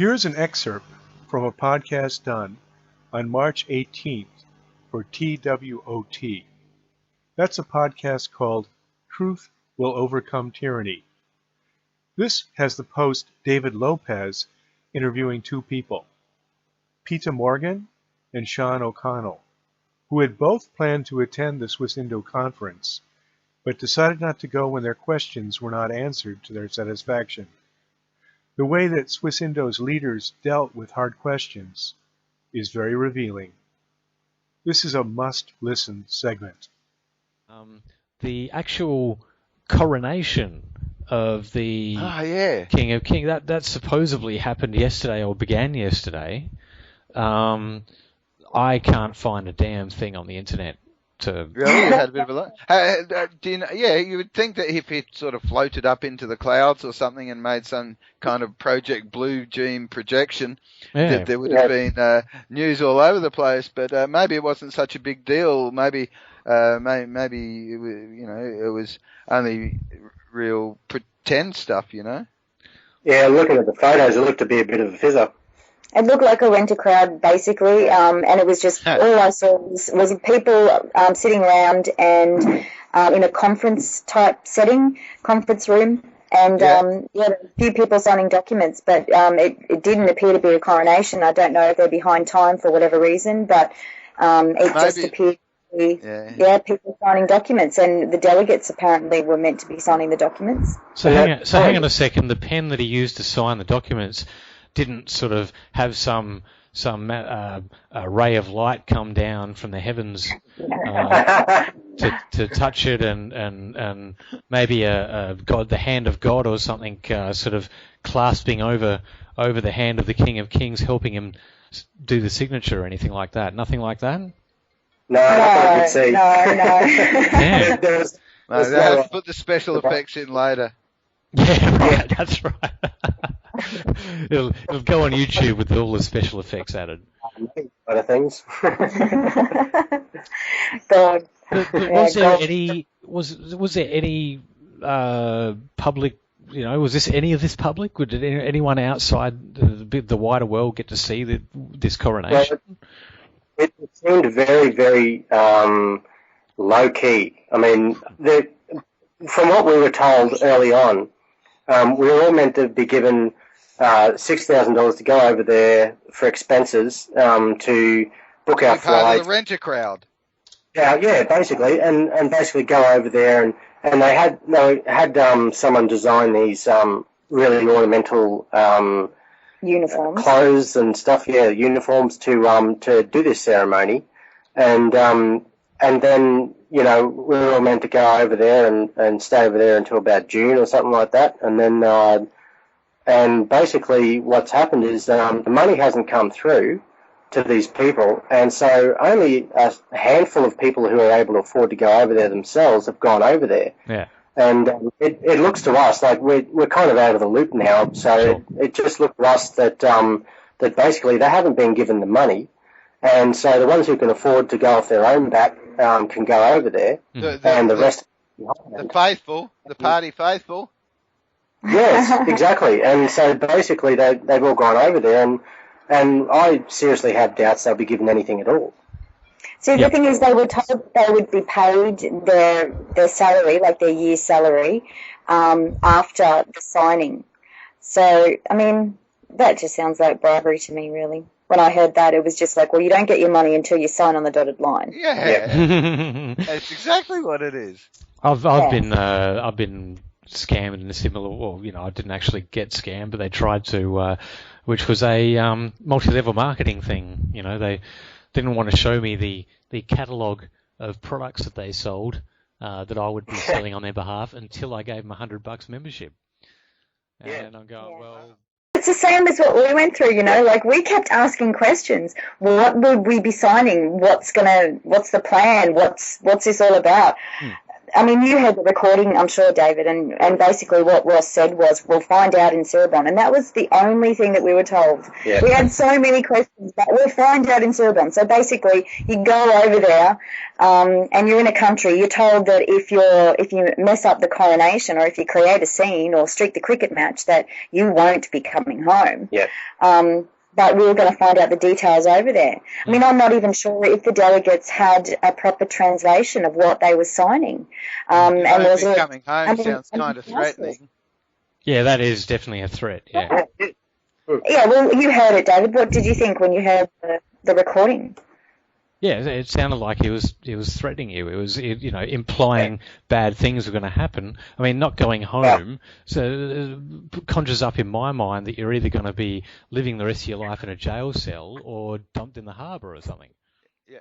Here's an excerpt from a podcast done on March 18th for TWOT. That's a podcast called Truth Will Overcome Tyranny. This has the host David Lopez interviewing two people, Pieta Morgan and Sean O'Connell, who had both planned to attend the Swiss-Indo conference, but decided not to go when their questions were not answered to their satisfaction. The way that Swiss-Indo's leaders dealt with hard questions is very revealing. This is a must-listen segment. The actual coronation of the King of Kings, that supposedly happened yesterday or began yesterday. I can't find a damn thing on the internet. Really? You had a bit of a look? You would think that if it sort of floated up into the clouds or something and made some kind of Project Blue Gene projection, that there would have been news all over the place. But maybe it wasn't such a big deal. Maybe it was only real pretend stuff. Yeah, looking at the photos, it looked to be a bit of a fizzer. It looked like a rent-a-crowd, basically, and it was just all I saw was people sitting around and in a conference-type setting, conference room, and a few people signing documents, but it didn't appear to be a coronation. I don't know if they're behind time for whatever reason, but it just appeared to be, people signing documents, and the delegates apparently were meant to be signing the documents. So hang on a second. The pen that he used to sign the documents didn't sort of have some ray of light come down from the heavens to touch it, and maybe the hand of God or something sort of clasping over the hand of the King of Kings, helping him do the signature or anything like that. Nothing like that. No, I could see. No. Yeah. They have to put the special effects in later. Yeah, right. That's right. It'll go on YouTube with all the special effects added. Other things. God. But was there any public? Was this any of this public? Did anyone outside the wider world get to see this coronation? Well, it seemed very, very low key. I mean, from what we were told early on, we were all meant to be given $6,000 to go over there for expenses to book our flight. Part of the rent-a-crowd. Yeah, basically, and basically go over there, and they had someone design these really ornamental uniforms, clothes and stuff. Yeah, uniforms to do this ceremony, and then we were all meant to go over there and stay over there until about June or something like that, and then. And basically what's happened is the money hasn't come through to these people, and so only a handful of people who are able to afford to go over there themselves have gone over there. Yeah. And it looks to us like we're kind of out of the loop now, so it just looked to us that basically they haven't been given the money, and so the ones who can afford to go off their own back can go over there, and the rest... The faithful, the party faithful... Yes, exactly. And so basically they've all gone over there, and I seriously have doubts they'll be given anything at all. See, the thing is, they were told they would be paid their salary, like their year's salary, after the signing. So, I mean, that just sounds like bribery to me, really. When I heard that, it was just like, well, you don't get your money until you sign on the dotted line. Yeah. That's exactly what it is. I've been scammed in a similar, I didn't actually get scammed, but they tried to, which was a multi-level marketing thing. They didn't want to show me the catalogue of products that they sold that I would be selling on their behalf until I gave them $100 membership. And I'm going, well... It's the same as what we went through, like we kept asking questions. What would we be signing? What's the plan? What's this all about? I mean, you heard the recording, I'm sure, David, and basically what Ross said was, we'll find out in Cirebon. And that was the only thing that we were told. Yeah. We had so many questions, but we'll find out in Cirebon. So basically, you go over there, and you're in a country, you're told that if you mess up the coronation or if you create a scene or streak the cricket match, that you won't be coming home. Yeah. But we were going to find out the details over there. I mean, I'm not even sure if the delegates had a proper translation of what they were signing. And was coming home sounds kind of threatening. Yeah, that is definitely a threat. Yeah. Yeah. Well, you heard it, David. What did you think when you heard the recording? Yeah, it sounded like he was threatening you. It was, implying bad things were going to happen. I mean, not going home, so it conjures up in my mind that you're either going to be living the rest of your life in a jail cell or dumped in the harbour or something. Yeah.